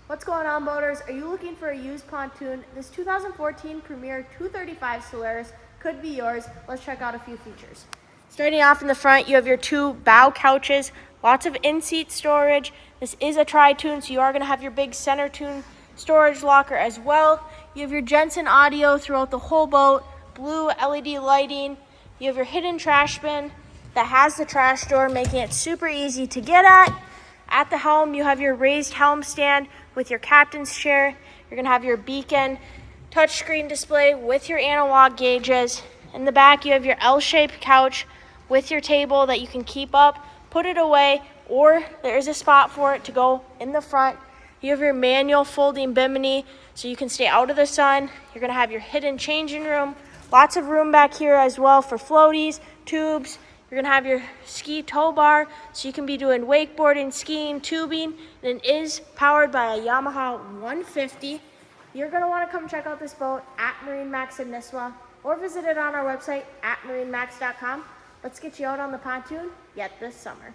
What's going on, boaters? Are you looking for a used pontoon? This 2014 Premier 235 Solaris could be yours. Let's check out a few features. Starting off in the front, you have your two bow couches, lots of in-seat storage. This is a tri-tune, so you are going to have your big center tune storage locker as well. You have your Jensen audio throughout the whole boat, blue LED lighting. You have your hidden trash bin that has the trash door, making it super easy to get at. At the helm, you have your raised helm stand with your captain's chair. You're gonna have your beacon touchscreen display with your analog gauges. In the back, you have your L-shaped couch with your table that you can keep up, put it away, or there is a spot for it to go in the front. You have your manual folding bimini so you can stay out of the sun. You're gonna have your hidden changing room. Lots of room back here as well for floaties, tubes. You're gonna have your ski tow bar, so you can be doing wakeboarding, skiing, tubing, and it is powered by a Yamaha 150. You're gonna wanna come check out this boat at MarineMax Nisswa, or visit it on our website at marinemax.com. Let's get you out on the pontoon yet this summer.